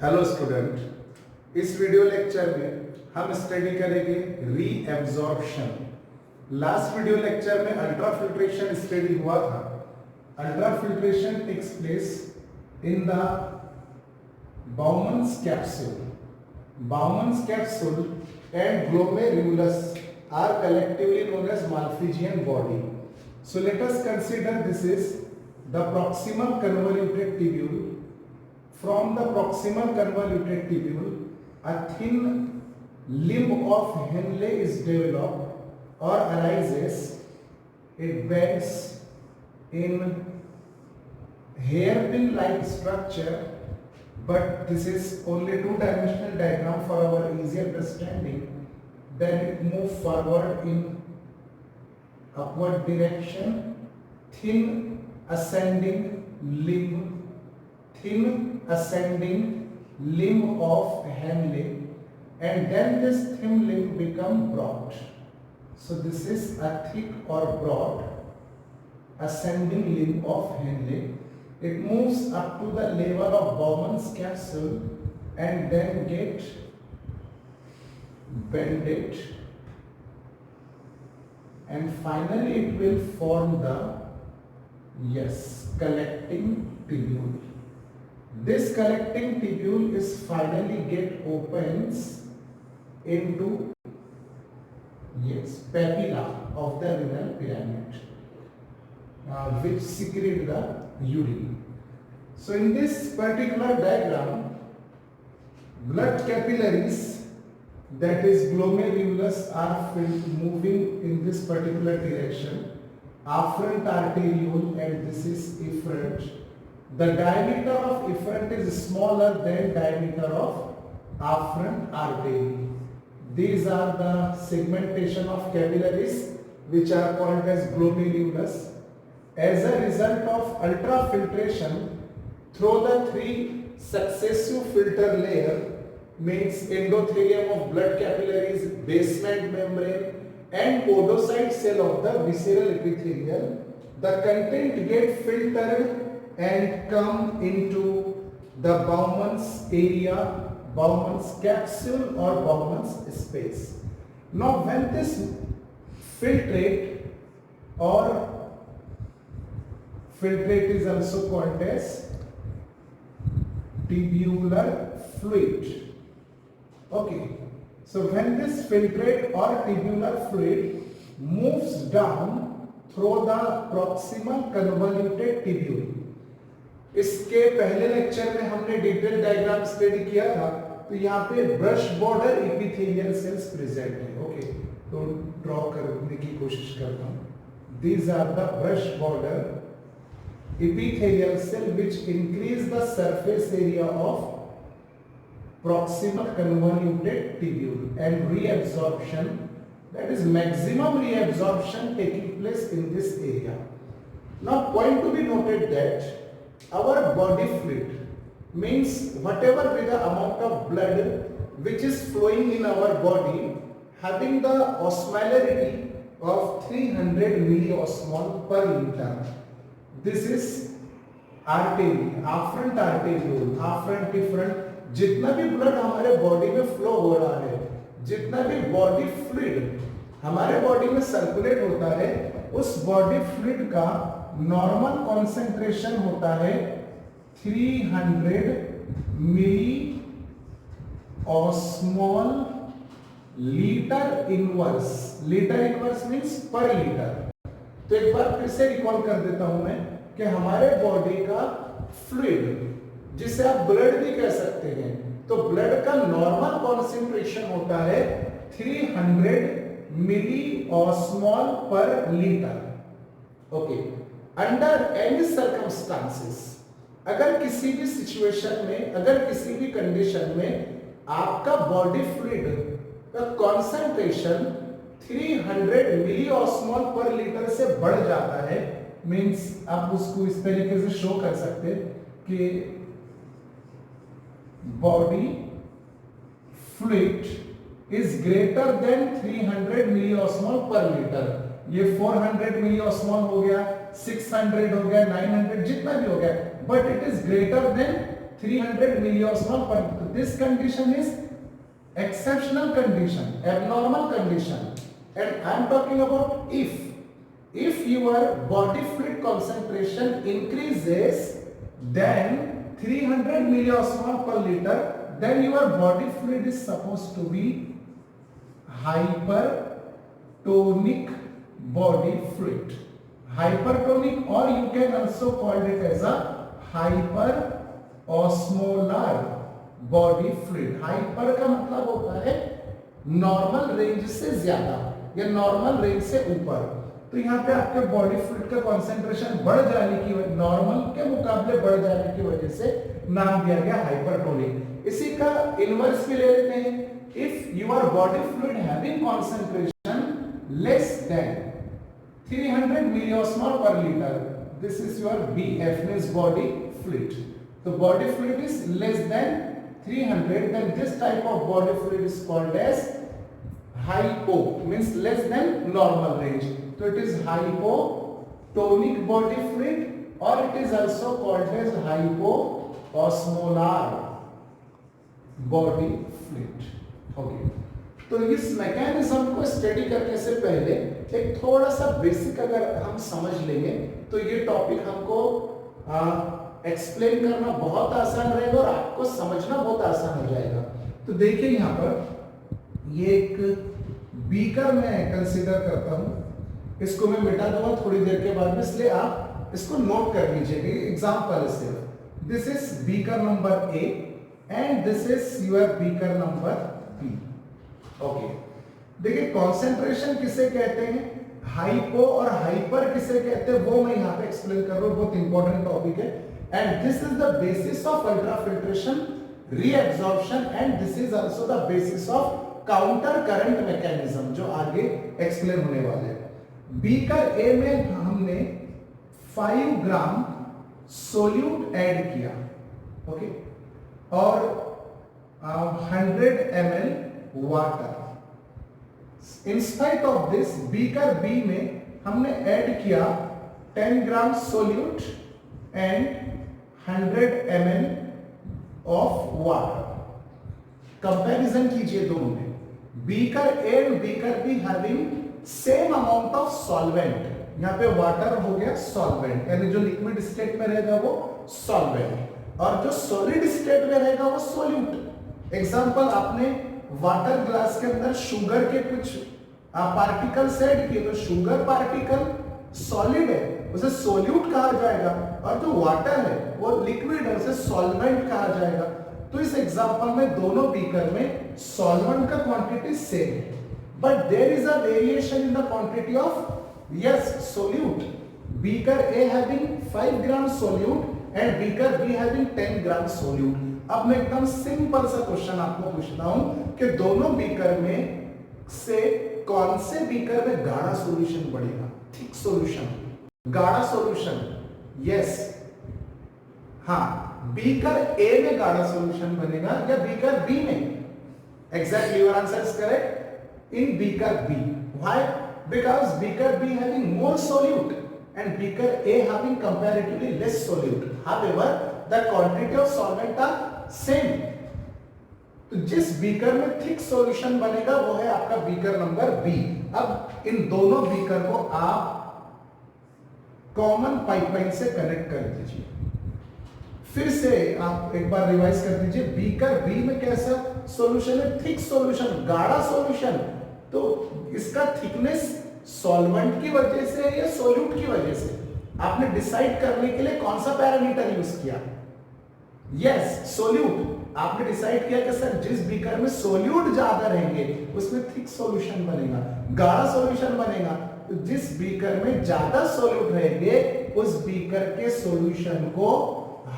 Hello student, इस video lecture में हम स्टडी करेंगे रीएब्जॉर्प्शन। लास्ट वीडियो लेक्चर में अल्ट्राफिल्ट्रेशन स्टडी हुआ था। Ultrafiltration takes place in the Bowman's capsule. Bowman's capsule and glomerulus are collectively known as Malpighian body. So let us consider this is the proximal convoluted tubule. From the proximal convoluted tubule, a thin limb of Henle is developed or arises. It bends in hairpin-like structure, but this is only two-dimensional diagram for our easy understanding. Then it move forward in upward direction, thin ascending limb of Henle, and then this thin limb become broad. So this is a thick or broad ascending limb of Henle. It moves up to the level of Bowman's capsule and then get bended, and finally it will form the collecting tubule. This collecting tubule is finally get opens into papilla of the renal pyramid, which secrete the urine. So in this particular diagram, blood capillaries, that is glomerulus, are moving in this particular direction. Afferent arteriole, and this is efferent. The diameter of efferent is smaller than diameter of afferent artery. These are the segmentation of capillaries, which are called as glomerulus. As a result of ultrafiltration through the three successive filter layer, means endothelium of blood capillaries, basement membrane, and podocyte cell of the visceral epithelial, the content get filtered and come into the Bowman's area, Bowman's capsule or Bowman's space. Now when this filtrate is also called as tubular fluid. Okay, so when this filtrate or tubular fluid moves down through the proximal convoluted tubule. इसके पहले lecture में हमने detail diagram study किया था, तो यहाँ पे brush border epithelial cells present है। ओके, तो ड्रॉ करने की कोशिश करता हूँ। These are the brush border epithelial cell which increase the surface area of proximal convoluted tubule, and reabsorption, that is maximum reabsorption taking place in this area. Now point to be noted that our body fluid, means whatever be the amount of blood which is flowing in our body, having the osmolarity of 300 milliosmol per liter. This is artery, afferent arteriole, afferent efferent, जितना भी blood हमारे body में flow हो रहा है, जितना भी body fluid हमारे बॉडी में सर्कुलेट होता है, उस बॉडी फ्लूइड का नॉर्मल कॉन्सेंट्रेशन होता है 300 milli osmol litre inverse. Litre inverse means per litre. तो एक बार फिर से रिकॉल कर देता हूं मैं कि हमारे बॉडी का फ्लूइड, जिसे आप ब्लड भी कह सकते हैं, तो ब्लड का नॉर्मल कॉन्सेंट्रेशन होता है 300 मिली ऑस्मॉल पर litre. Okay, under any circumstances, अगर किसी भी सिचुएशन में, अगर किसी भी कंडीशन में आपका बॉडी फ्लूइड का कॉन्सेंट्रेशन 300 मिली ऑस्मॉल पर लीटर से बढ़ जाता है, मींस आप उसको इस तरीके से शो कर सकते हैं कि body fluid is greater than 300 milliosmole पर लीटर। ये 400 मिलीऑस्मोल हो गया, 600 हो गया, 900, जितना भी हो गया, but it is greater than 300 milliosmol per. This condition is exceptional condition, abnormal condition, and I am talking about if your body fluid concentration increases than 300 milliosmol per liter, then your body fluid is supposed to be hypertonic body fluid. Hypertonic, or you can also call it as a hyperosmolar body fluid. Hyper का मतलब होता है normal range से ज्यादा या normal range से ऊपर. तो यहाँ पे आपके बॉडी फ्लूइड का कंसंट्रेशन बढ़ जाने की वजह, नॉर्मल के मुकाबले बढ़ जाने की वजह से नाम दिया गया हाइपरटोनिक. इसी का इनवर्स भी ले लेते हैं. If your body fluid having concentration less than 300 milliosmol per liter, this is your BF, means body fluid. So body fluid is less than 300, then this type of body fluid is called as hypo, means less than normal range. So it is hypotonic body fluid, or it is also called as hypoosmolar body fluid. Okay. तो इस mechanism को study करने से पहले एक थोड़ा सा basic अगर हम समझ लेंगे तो ये टॉपिक हमको एक्सप्लेन करना बहुत आसान रहेगा और आपको समझना बहुत आसान हो जाएगा. तो देखिए यहाँ पर ये एक बीकर मैं कंसीडर करता हूँ. इसको मैं मिटा दूंगा थोड़ी देर के बाद में, इसलिए आप इसको नोट कर लीजिएगा. एग्जाम्पल है सिर्फ. This is beaker number A and this is your beaker number B. Okay. देखिए कॉन्सेंट्रेशन किसे कहते हैं, हाइपो और हाइपर किसे कहते हैं, वो मैं यहाँ पे एक्सप्लेन कर रहा हूँ. बहुत इंपॉर्टेंट टॉपिक है. And this is the basis of ultrafiltration, reabsorption, and this is also the basis of counter current mechanism जो आगे एक्सप्लेन होने वाले हैं. बीकर ए में हमने 5 ग्राम सोल्यूट ऐड किया. ओके. और 100 ml water. In spite of this beaker B में हमने ऐड किया 10 gram solute and 100 ml of water. Comparison कीजिए दोनों में. Beaker A and beaker B having same amount of solvent. यहाँ पे वाटर हो गया सॉल्वेंट, यानी जो लिक्विड स्टेट में रहेगा वो सॉल्वेंट और जो सॉलिड स्टेट में रहेगा वो सोल्यूट. एग्जांपल, आपने वाटर ग्लास के अंदर शुगर के कुछ पार्टिकल्स ऐड किए तो शुगर पार्टिकल सॉलिड है, उसे सोल्यूट कहा जाएगा, और जो वाटर है वो लिक्विड है, उसे सॉल्वेंट कहा जाएगा. तो इस एग्जांपल में दोनों बीकर में सॉल्वेंट का क्वांटिटी सेम है, but there is a variation in the quantity of yes solute. Beaker A having 5 gram solute and beaker B having 10 gram solute. अब मैं एकदम सिंपल सा क्वेश्चन आपको पूछता हूं कि दोनों बीकर में से कौन से बीकर में गाढ़ा सॉल्यूशन बढ़ेगा, थिक सॉल्यूशन, गाढ़ा सॉल्यूशन. यस, हाँ, बीकर ए में गाढ़ा सॉल्यूशन बनेगा या बीकर बी में. Exactly your answer is correct in beaker B. Why? Because beaker B having more solute and beaker A having comparatively less solute. However, the quantity of solvent are same. तो जिस beaker में thick solution बनेगा वो है आपका beaker number B. अब इन दोनों beaker को आप कॉमन पाइपलाइन से कनेक्ट कर दीजिए. फिर से आप एक बार रिवाइज कर दीजिए. बीकर बी में कैसा सॉल्यूशन है, थिक सॉल्यूशन, गाढ़ा सॉल्यूशन. तो इसका थिकनेस सॉल्वेंट की वजह से या सोल्यूट की वजह से, आपने डिसाइड करने के लिए कौन सा पैरामीटर यूज किया. Yes, solute. आपने डिसाइड किया कि सर जिस बीकर में सोल्यूट ज्यादा रहेंगे उसमें थिक सॉल्यूशन बनेगा, गाढ़ा सॉल्यूशन बनेगा. तो जिस बीकर में ज्यादा सोल्यूट रहेंगे उस बीकर के सॉल्यूशन को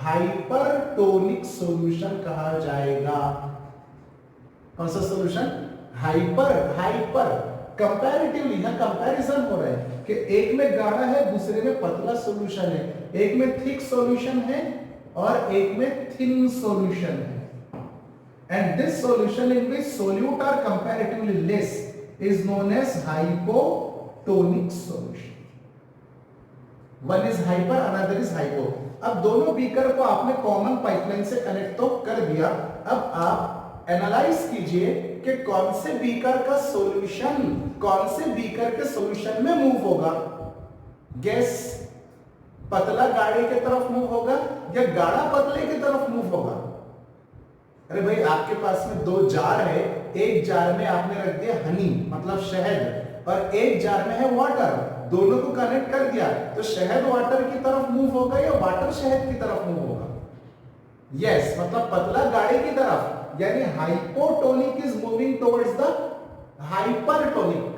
हाइपरटोनिक सॉल्यूशन कहा जाएगा. कौन सा सॉल्यूशन? हाइपर. कंपैरेटिवली यहां कंपैरिजन हो रहा है कि एक में गाढ़ा है, दूसरे में पतला सॉल्यूशन है, एक में थिक सॉल्यूशन है और एक में थिन सॉल्यूशन है. And this solution in which solute are comparatively less is known as hypotonic solution. One is hyper, another is hypo. अब दोनों बीकर को आपने कॉमन पाइपलाइन से कनेक्ट तो कर दिया। अब आप एनालाइज कीजिए कि कौन से बीकर का सॉल्यूशन कौन से बीकर के सॉल्यूशन में मूव होगा। गैस पतला गाढ़े की तरफ मूव होगा या गाढ़ा पतले की तरफ मूव होगा? अरे भाई आपके पास में दो जार है, एक जार में आपने रख दिया हनी मतलब शहद और एक जार में है वाटर, दोनों को कनेक्ट कर दिया तो शहद वाटर की तरफ मूव होगा या वाटर शहद की तरफ मूव होगा? यस, मतलब पतला गाढ़े की तरफ, यानी hypotonic is moving towards the hypertonic.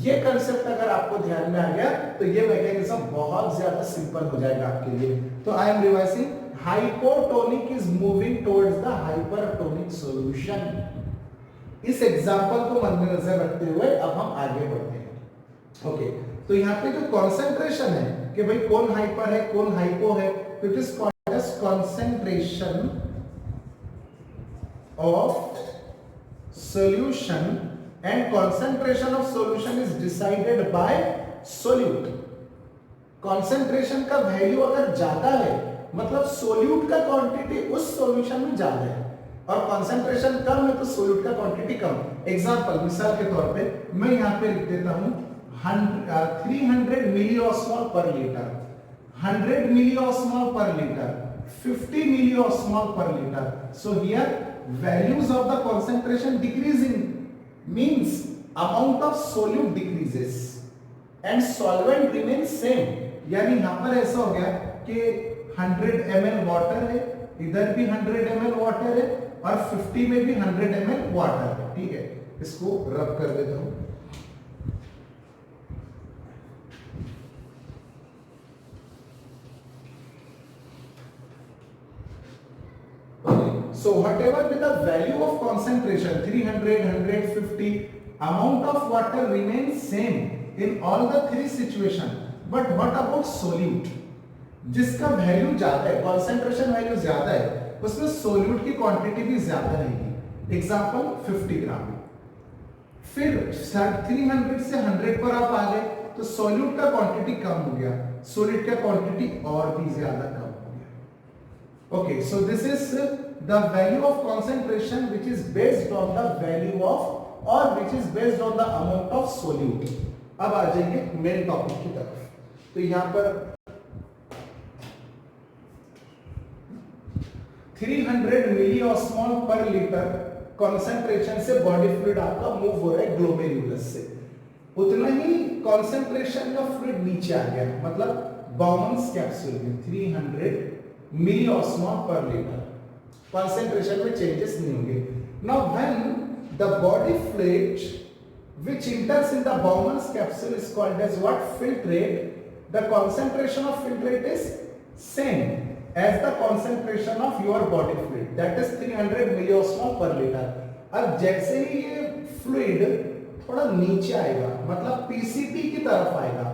ये कंसेप्ट अगर आपको ध्यान में आ गया तो ये मैकेनिज्म बहुत ज्यादा सिंपल हो जाएगा आपके लिए। तो I am revising, hypotonic is moving towards the hypertonic solution. इस एग्जांपल को मद्देनजर रखते हुए अब हम आगे बढ़ते हैं। ओके, तो यहाँ पे जो कॉन्सेंट्रेशन है कि भाई कौन हाइपर है कौन हाइपो है, तो it is called as concentration of solution and concentration of solution is decided by solute। concentration का वैल्यू अगर ज्यादा है मतलब सोल्यूट का क्वांटिटी उस सॉल्यूशन में ज्यादा है और कंसंट्रेशन कम है तो सोल्यूट का क्वांटिटी कम। एग्जांपल मिसाल के तौर पे मैं यहाँ पे लिख देता हूँ 300 मिलीऑस्मोल पर लीटर, 100 मिलीऑस्मोल पर लीटर, 50 मिलीऑस्मोल पर litre. So here values of the concentration decreasing means amount of solute decreases and solvent remains same। यानी यहां पर ऐसा हो गया कि 100 ml वाटर है, इधर भी 100 ml वाटर है और 50 में भी 100 ml वाटर है। ठीक है, इसको रब कर देता हूं। So whatever be the value of concentration 300, 150, amount of water remains same in all the three situation। But what about solute? जिसका वैल्यू ज्यादा है, concentration वैल्यू ज्यादा है, उसमें solute की क्वांटिटी भी ज्यादा रहेगी। एग्जांपल 50 ग्राम। फिर 300 से 100 पर आप आ गए तो solute का क्वांटिटी कम हो गया, solute का क्वांटिटी और भी ज्यादा कम हो गया। Okay, so this is the value of concentration which is based on the value of or which is based on the amount of solute। अब आ जाएंगे मेन टॉपिक की तरफ। तो यहां पर 300 मिलीऑस्मोल पर लीटर कंसंट्रेशन से बॉडी फ्लूइड आपका मूव हो रहा है ग्लोमेरुलस से, उतना ही कंसंट्रेशन का फ्लूइड नीचे आ गया, मतलब बाउमन्स कैप्सूल में 300 मिलीऑस्मोल पर लीटर concentration में changes नहीं होंगे। Now when the body fluid which enters in the Bowman's capsule is called as what? Filtrate। The concentration of filtrate is same as the concentration of your body fluid, that is 300 milliosmol per liter। अब जैसे ही ये fluid थोड़ा नीचे आएगा मतलब PCT की तरफ आएगा,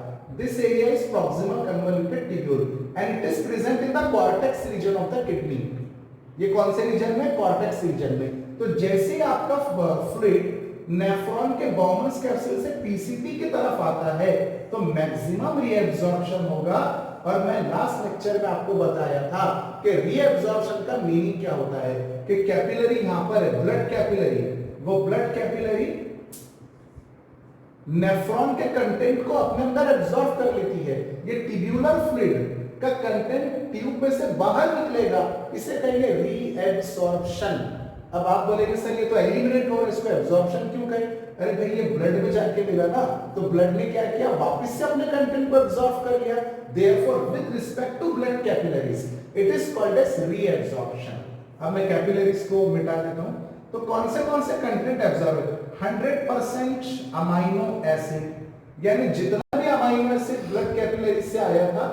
this area is proximal convoluted tubule and it is present in the cortex region of the kidney। ये कौन से रीजन में? कॉर्टेक्स रीजन में। तो जैसे ही आपका फ्लूइड नेफ्रॉन के बाउमन्स कैप्सूल से पीसीटी की तरफ आता है तो मैक्सिमम रीएब्जॉर्प्शन होगा। और मैं लास्ट लेक्चर में आपको बताया था कि रीएब्जॉर्प्शन का मीनिंग क्या होता है कि कैपिलरी यहां पर है, ब्लड कैपिलरी, वो ब्लड कैपिलरी नेफ्रॉन के कंटेंट को अपने अंदर एब्जॉर्ब कर लेती है। ये ट्यूबुलर फ्लूइड का कंटेंट ट्यूब में से बाहर निकलेगा, इसे कहेंगे रीएब्सॉर्प्शन। अब आप बोलेंगे सर ये तो एलिमिनेट हो रहा है, इसको एब्जॉर्प्शन क्यों कहें? अरे भाई ये ब्लड में जाके मिला ना, तो ब्लड ने क्या किया? वापस से अपने कंटेंट को एब्जॉर्ब कर लिया। Therefore with respect to blood capillaries it is called as reabsorption. अब मैं कैपिलरीज को मिटा देता हूं। तो कौन से कंटेंट एब्जॉर्ब है? 100% अमाइनो एसिड, यानी जितना भी अमाइनो एसिड ब्लड कैपिलरी से आया था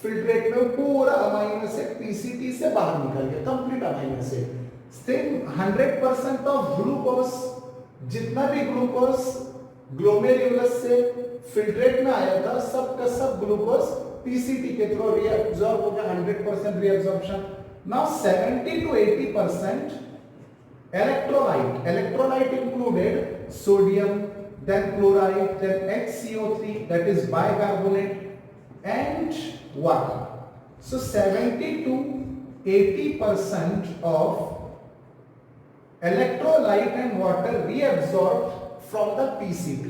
फिल्ट्रेट में पूरा अमाइनो एसिड पीसीटी से बाहर निकल गया, complete amino acid. Same 100% of glucose, जितना भी ग्लूकोज ग्लोमेरुलस से फिल्ट्रेट में आया था सब का सब ग्लूकोज पीसीटी के थ्रू रीअब्सॉर्ब हो गया, 100% reabsorption. Now 70 to 80% electrolyte included sodium, then chloride, then HCO3 that is bicarbonate and water। So 70 to 80% of electrolyte and water reabsorbed from the PCT.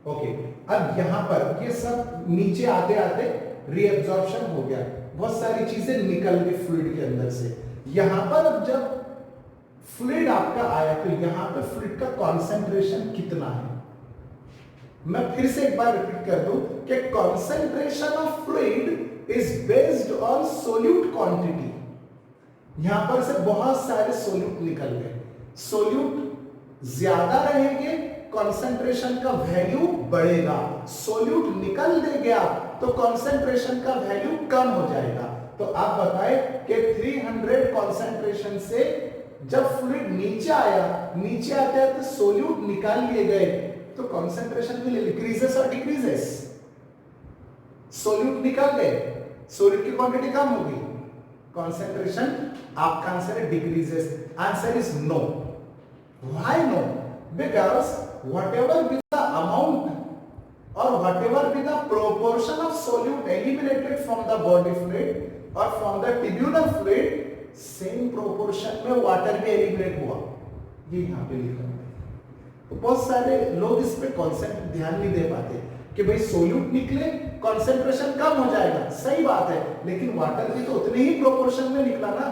Okay, अब यहां पर ये सब नीचे आते आते रीअब्जॉर्प्शन हो गया, बहुत सारी चीजें निकल गई फ्लूइड के अंदर से। यहां पर अब जब फ्लूइड आपका आया तो यहां पे फ्लूइड का कॉन्सेंट्रेशन कितना है? मैं फिर से एक बार रिपीट कर दूं कि concentration of fluid is based on solute quantity. यहां पर से बहुत सारे सोल्यूट निकल गए, सोल्यूट ज्यादा रहेंगे कॉन्सेंट्रेशन का वैल्यू बढ़ेगा, सोल्यूट निकल दे गया तो कॉन्सेंट्रेशन का वैल्यू कम हो जाएगा। तो आप बताएं कि 300 कॉन्सेंट्रेशन से जब फ्लूइड नीचे आया, नीचे आते आते सोल्यूट निकाल लिए गए तो कॉन्सेंट्रेशन विल इंक्रीजेस और डिक्रीजेस। सोल्यूट निकाल गए, सोल्यूट की क्वांटिटी कम होगी, कॉन्सेंट्रेशन आपका आंसर है decreases. Answer is no. Why no? Because whatever be the amount or whatever be the proportion of solute eliminated from the body fluid or from the tubular fluid, same proportion में water भी eliminate हुआ, ये यहाँ पे लिखा है। तो बहुत सारे लोग इस पे कॉन्सेप्ट ध्यान नहीं दे पाते कि भाई सोल्यूट निकले कॉन्सेंट्रेशन कम हो जाएगा, सही बात है, लेकिन वाटर भी तो उतने ही प्रोपोर्शन में निकला ना,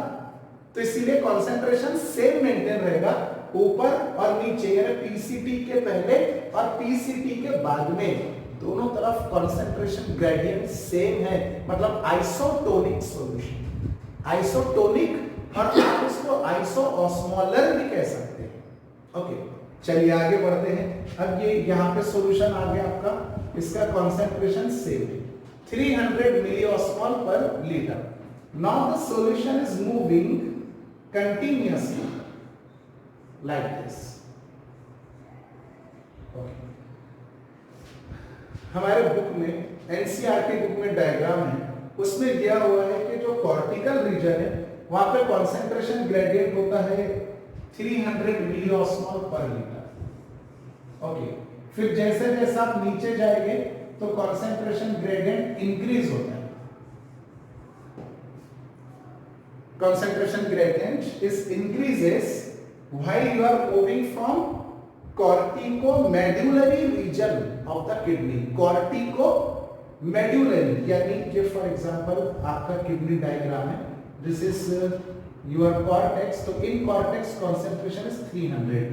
तो इसीलिए कॉन्सेंट्रेशन सेम मेंटेन रहेगा ऊपर और नीचे, यानी पीसीटी के पहले और पीसीटी के बाद में दोनों तरफ कॉन्सेंट्रेशन ग्रेडियंट सेम है, मतलब आइसोटोनिक सॉल्यूशन। आइसोटोनिक और आप इसको आइसोऑस्मोलर भी कह सकते हैं। ओके, चलिए आगे बढ़ते हैं। अब ये यहाँ पे सॉल्यूशन आ गया आपका, इसका कॉन्सेंट्रेशन सेम है 300 मिलीऑस्मोल पर litre. Now the solution is moving continuously like this. Okay. हमारे बुक में, एनसीईआरटी बुक में डायग्राम है, उसमें दिया हुआ है कि जो कॉर्टिकल रीजन है वहां पे कॉन्सेंट्रेशन ग्रेडियंट होता है 300 मिलीऑस्मोल पर लीटर। ओके, फिर जैसे जैसे आप नीचे जाएंगे तो कॉन्सेंट्रेशन ग्रेडियंट इंक्रीज होता है। concentration gradient is increases while you are moving from corticomedullary region of the kidney. corticomedullary यानी कि फॉर एग्जांपल आपका किडनी डायग्राम है, दिस इज योर कॉर्टेक्स, तो इन cortex concentration is 300.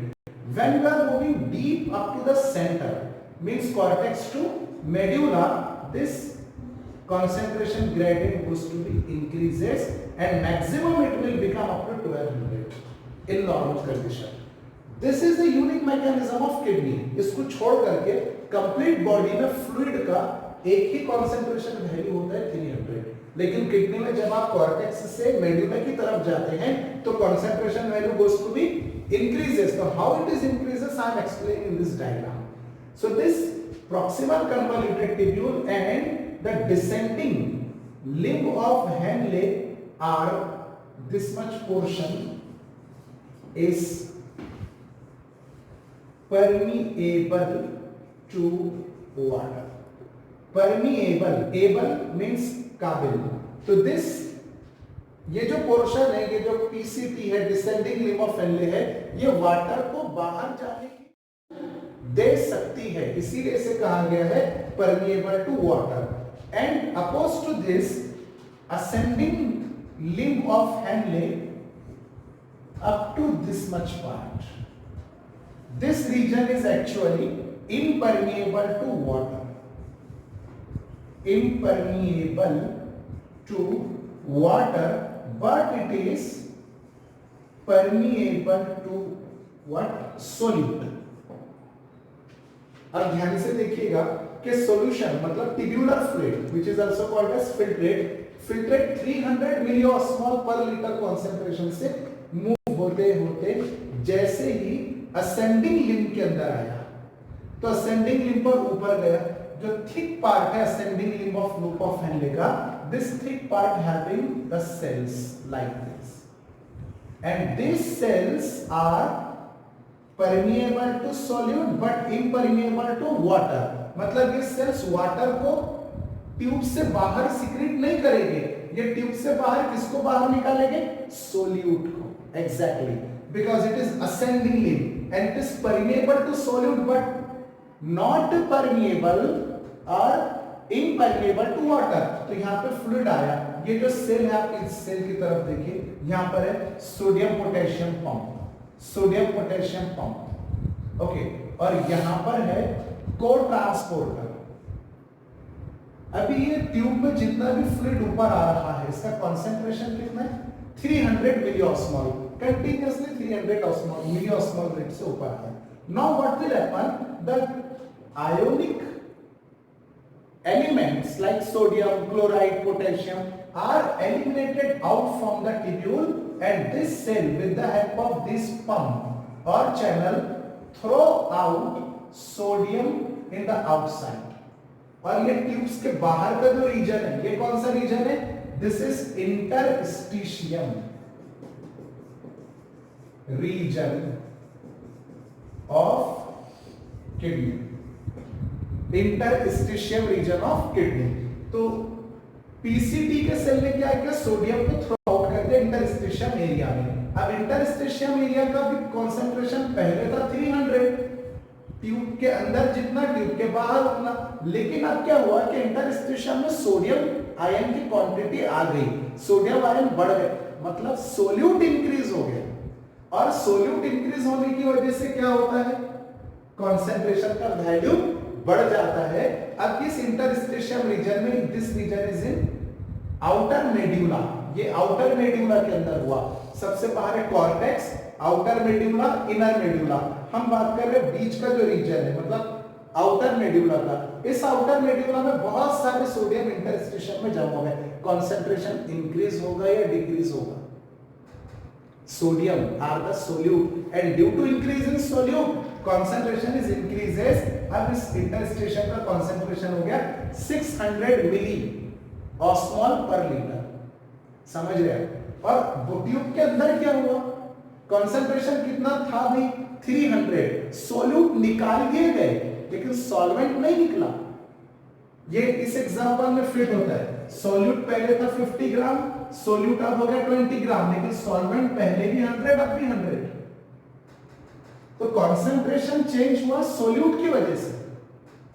when you are moving deep up to the center means cortex to medulla, this concentration gradient goes to be increases and maximum it will become up to 1200 in normal condition. This is the unique mechanism of kidney. इसको छोड़ करके complete body में fluid का एक ही concentration value होता है 300, लेकिन kidney में जब आप कॉर्टेक्स से मेडुला की तरफ जाते हैं तो concentration value goes to be increases. So how it is increases I am explaining in this diagram. So this proximal convoluted tubule and the descending limb of Henle are this much portion is permeable to water. Permeable, able means काबिल, तो this ये जो portion है, ये जो PCT है, descending limb of Henle है, ये वाटर को बाहर जाने की दे सकती है, इसीलिए इसे कहा गया है permeable to water. And opposed to this, ascending limb of Henle up to this much part, this region is actually impermeable to water. Impermeable to water, but it is permeable to what? Solute. अब ध्यान से देखिएगा कि solution मतलब tubular fluid which is also called as filtrate 300 milliosmole पर litre concentration से move होते होते जैसे ही असेंडिंग लिम्ब के अंदर आया, तो असेंडिंग लिम्ब पर ऊपर गया, जो थिक पार्ट है ascending limb of loop of Henle का, this thick part having the cells like this, and these cells are permeable to solute but impermeable to water. मतलब ये सेल्स वाटर को tube से बाहर सीक्रेट नहीं करेंगे, ये ट्यूब से बाहर किसको बाहर निकालेंगे? सोल्यूट को। Exactly, because it is ascending limb and it is permeable to solute but not permeable और इम्परमिएबल टू वाटर। तो यहाँ पे फ्लूइड आया, ये जो सेल है आप इस सेल की तरफ देखिए, यहाँ पर है sodium potassium pump, sodium potassium pump, okay, और यहाँ पर है को ट्रांसपोर्टर। अभी ये ट्यूब में जितना भी फ्लूइड ऊपर आ रहा है इसका कॉन्सेंट्रेशन कितना है? 300 मिलीऑस्मोल, कंटिन्यूअसली 300 मिलीऑस्मोल रेट से ऊपर है। Now what will happen, the ionic elements like sodium, chloride, potassium are eliminated out from the tubule, and this cell with the help of this pump or channel throw out sodium in the outside। और ये tubes के बाहर का जो reason है, ये कौन सा रीजन है? This is interstitium region of kidney, interstitium region of kidney. तो पीसीटी के सेल ने क्या किया? सोडियम को थ्रो आउट कर दिया इंटरस्टिशियम एरिया में। अब इंटरस्टिशियम एरिया का भी कंसंट्रेशन पहले था 300, ट्यूब के अंदर जितना ट्यूब के बाहर उतना, लेकिन अब क्या हुआ कि इंटरस्टिशियम में सोडियम आयन की क्वांटिटी आ गई, सोडियम आयन बढ़ गए, मतलब सोल्यूट इंक्रीज हो गया, और सोल्यूट इंक्रीज होने की वजह से क्या होता है? कंसंट्रेशन का वैल्यू बढ़ जाता है। अब इस इंटरस्टिशियम रीजन में, this region is in outer medulla, ये आउटर मेड्यूला के अंदर हुआ। सबसे बाहर है cortex, outer medulla, inner medulla. हम बात कर रहे हैं बीच का जो रीजन है, मतलब आउटर मेड्यूला का। इस आउटर मेड्यूला में बहुत सारे सोडियम इंटरस्टिशियम में जमा हो गए। कंसंट्रेशन इंक्रीज होगा या डिक्रीज होगा? Sodium are the solute and due to increase in solute concentration is increases। अब इस इंटरस्टिशियम का concentration हो गया 600 मिली ऑस्मोल पर लीटर, समझ रहे हैं? और ट्यूब के अंदर क्या हुआ? concentration कितना था भाई? 300। सोल्यूट निकाल दिए गए लेकिन सॉल्वेंट नहीं निकला। ये इस एग्जांपल में फिट होता है। सोल्यूट पहले था 50 ग्राम, सोल्यूट अब हो गया 20 ग्राम, लेकिन सॉल्वेंट पहले भी 100 अब भी 100। तो कंसंट्रेशन चेंज हुआ सोल्यूट की वजह से।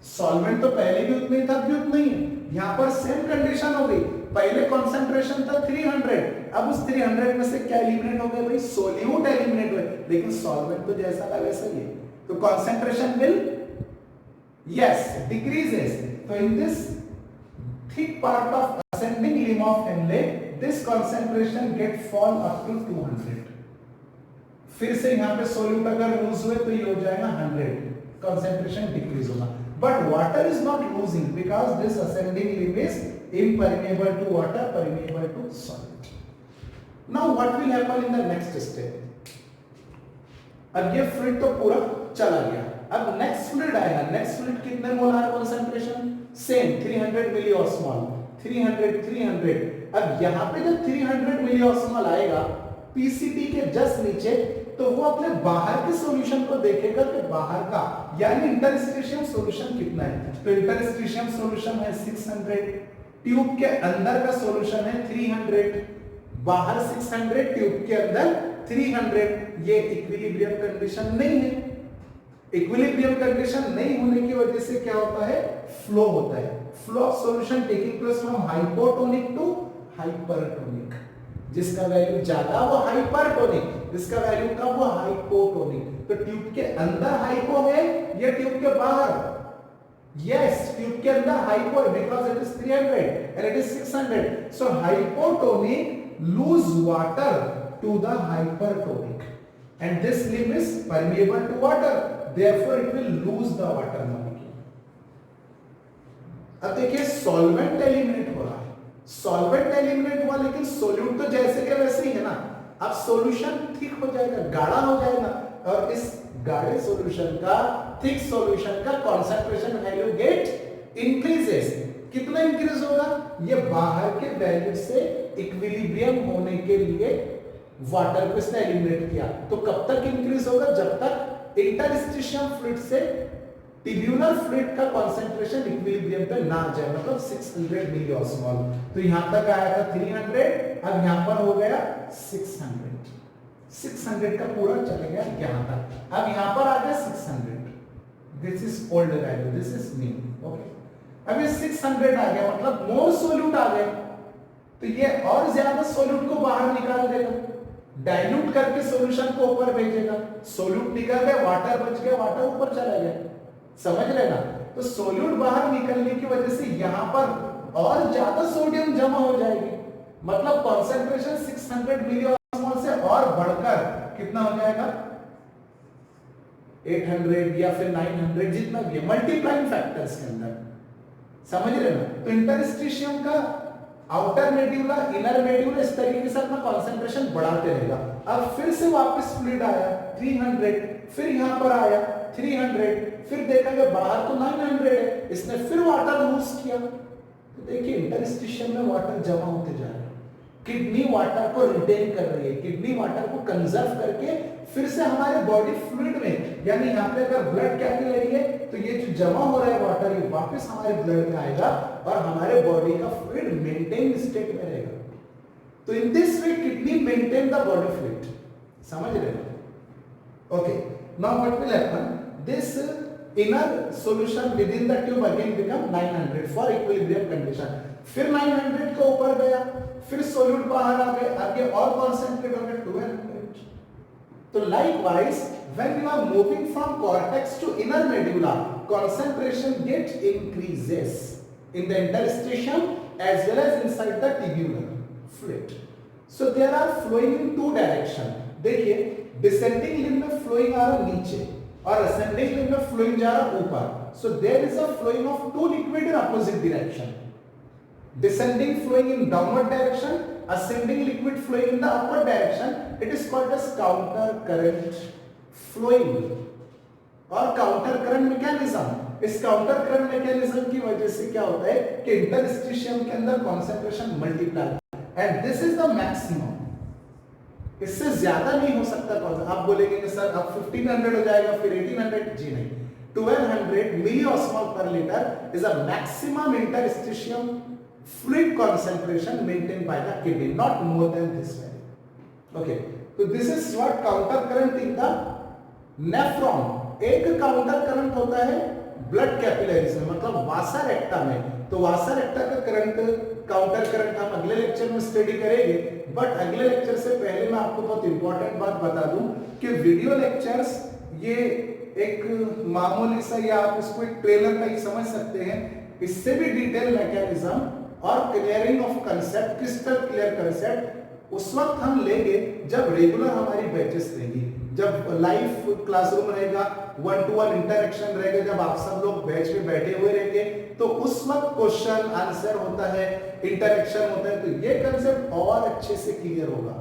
सॉल्वेंट तो पहले भी उतना ही था, अब भी उतना ही है। यहां पर सेम कंडीशन हो गई, पहले कंसंट्रेशन था 300, अब उस 300 में से क्या एलिमिनेट हो गया भाई? सोल्यूट एलिमिनेट हुए, लेकिन सॉल्वेंट तो जैसा का वैसा ही है। तो कंसंट्रेशन विल यस डिक्रीजेस। तो in this thick part of ascending limb of Henle, this concentration get fall up to 200। फिर से यहाँ पे सोल्यूट अगर लूज हुए तो ये हो जाएगा 100, concentration डिक्रीज होगा। But water is not losing because this ascending limb is impermeable to water, permeable to solid। Now what will happen in the next step? अब ये फ्लूइड तो पूरा चला गया, अब नेक्स्ट फ्लूइड आएगा। नेक्स्ट फ्लूइड कितने मोलार कंसंट्रेशन? Same 300 milliosmole, 300। अब यहाँ पे जब 300 मिलीऑस्मोल आएगा पीसीटी के जस्ट नीचे, तो वो अपने बाहर के सॉल्यूशन को देखेगा कि बाहर का यानी इंटरस्टिशियम सॉल्यूशन कितना है। तो इंटरस्टिशियम सॉल्यूशन है 600, ट्यूब के अंदर का सॉल्यूशन है 300, बाहर 600, ट्यूब के अंदर 300। ये इक्विलिब्रियम कंडीशन नहीं है। इक्विलिब्रियम कंडीशन नहीं होने की वजह से क्या होता है? फ्लो होता है। Flow of solution taking place from hypotonic to hypertonic. जिसका वैल्यू ज्यादा वो हाइपरटोनिक, जिसका वैल्यू कम वो हाइपोटोनिक। तो ट्यूब के अंदर हाइपो है या ट्यूब के बाहर? यस, ट्यूब के अंदर हाइपो है because it is 300 and it is 600। So hypotonic lose water to the hypertonic and this limb is permeable to water, therefore it will lose the water molecule। अब देखिए solvent eliminate हो रहा है, solvent eliminate हुआ लेकिन solute तो जैसे के वैसे ही है ना। अब सॉल्यूशन थिक हो जाएगा, गाढ़ा हो जाएगा, और इस गाढ़े सॉल्यूशन का, थिक सॉल्यूशन का कंसंट्रेशन वैल्यू गेट इंक्रीजेस। कितना इंक्रीज होगा? ये बाहर के वैल्यू से इक्विलिब्रियम होने के लिए वाटर को इसने एलिमिनेट किया। तो कब तक इंक्रीज होगा? जब तक इंटरस्टिशियम फ्लूइड से ट्यूब्यूलर फ्लूइड का कंसंट्रेशन इक्विलिब्रियम पे ना जाए, मतलब 600 मिलीऑस्मोल। तो यहां तक आया था 300, अब यहां पर हो गया 600, 600 का पूरा चले गया यहां तक, अब यहां पर आ गया 600। This is old value, this is new. Okay, अब ये 600 आ गया, मतलब मोर सोल्यूट आ गया, तो ये और ज्यादा सोल्यूट को बाहर निकाल देगा, डाइल्यूट करके सॉल्यूशन को ऊपर भेजेगा। सोल्यूट निकल गया, वाटर बच गया, वाटर ऊपर चला गया, समझ लेना। तो सोल्यूट बाहर निकलने की वजह से यहां पर और ज्यादा सोडियम जमा हो जाएगी, मतलब कंसंट्रेशन 600 मिलीऑस्मोल से और बढ़कर कितना हो जाएगा, 800 या फिर 900, जितना भी है, मल्टीप्लाइंग फैक्टर्स के अंदर, समझ रहे ना। तो इंटरस्टिशियम का आउटर मेड्यूला, इनर मेड्यूला, इस तरीके से अपना कंसंट्रेशन बढ़ाते रहेगा। अब फिर से वापस फ्लूइड आया 300, फिर यहां पर आया 300, फिर देखा कि बाहर तो 900 है, इसने फिर वाटर लूज किया। तो देखिए इंटरस्टिशियम में वाटर जमा होते जा रहे हैं, किडनी वाटर को रिटेन कर रही है, किडनी वाटर को कंजर्व करके फिर से हमारे बॉडी फ्लूइड में, यानी यहाँ पे अगर ब्लड कैपिलरी है तो ये जो जमा हो रहा है वाटर, ये वापस हमारे ब्लड में आएगा और हमारे बॉडी का फ्लूइड मेंटेन स्टेट में रहेगा। तो in this way kidney maintain the body fluid, समझ रहे हो। Okay, now what will happen, this inner solution with in the tube again become 900 for equilibrium condition. फिर 900 के ऊपर गया, फिर सोल्यूट बाहर आ गए, आगे और कॉन्सेंट्रेट हो गया 1200। तो likewise when you are moving from cortex to inner medulla, concentration gets increases in the interstitium as well as inside the tubular fluid. So there are flowing in two direction। देखिए descending limb में flowing आ रहा नीचे और ascending limb में flowing जा रहा ऊपर। So there is a flowing of two liquid in opposite direction, descending flowing in downward direction, ascending liquid flowing in the upward direction। It is called as counter current flowing और counter current mechanism। इस counter current mechanism की वजह से क्या होता है कि interstitium के अंदर concentration multiply, and this is the maximum। इससे ज्यादा नहीं हो सकता। आप बोलेंगे कि सर अब 1500 हो जाएगा, फिर 1800, जी नहीं, 1200 मिलीऑस्मोल पर litre is a maximum interstitium fluid concentration maintained by the kidney, not more than this value। Okay, so this is what counter current in the nephron। एक काउंटर करंट होता है ब्लड कैपिलरीज में, मतलब वासा रेक्टा में। तो वासा रेक्टा का current, counter current हम अगले लेक्चर में स्टडी करेंगे, बट अगले लेक्चर से पहले मैं आपको बहुत इंपॉर्टेंट बात बता दूं कि वीडियो लेक्चर्स ये एक मामूली सा, या आप इसको एक ट्रेलर टाइप समझ सकते हैं, इससे भी डिटेल मैकेनिज्म और clearing of concept, crystal clear concept उस वक्त हम लेंगे जब रेगुलर हमारी बैचेस रहेगी, जब लाइव क्लासरूम रहेगा, 1-to-1 इंटरेक्शन रहेगा, जब आप सब लोग बैच में बैठे हुए रहेंगे, तो उस वक्त क्वेश्चन आंसर होता है, इंटरेक्शन होता है, तो ये कंसेप्ट और अच्छे से क्लियर होगा।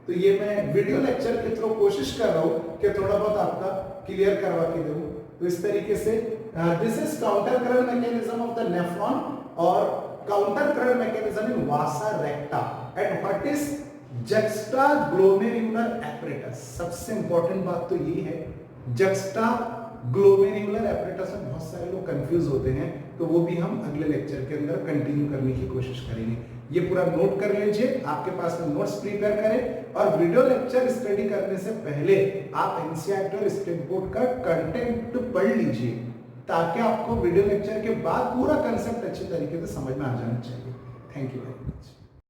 तो ये मैं वीडियो लेक्चर के थ्रू कोशिश कर रहा हूँ कि थोड़ा बहुत आपका क्लियर करवा के दूं। तो इस तरीके से this is counter current mechanism of the nephron और counter current mechanism in vasa recta. And what is juxta glomerular apparatus. सबसे इंपॉर्टेंट बात तो ये है, जक्स्टा ग्लोमेरुलर एपरेटस में बहुत सारे लोग कंफ्यूज होते हैं, तो वो भी हम अगले लेक्चर के अंदर कंटिन्यू करने की कोशिश करेंगे। ये पूरा नोट कर लीजिए, आपके पास में नोट्स प्रिपेयर करें, और वीडियो लेक्चर स्टडी करने से पहले आप एनसीईआरटी और स्टेट बोर्ड का कंटेंट पढ़ लीजिए, ताकि आपको वीडियो लेक्चर के बाद पूरा कंसेप्ट अच्छे तरीके से समझ में आ जाना चाहिए। Thank you very much.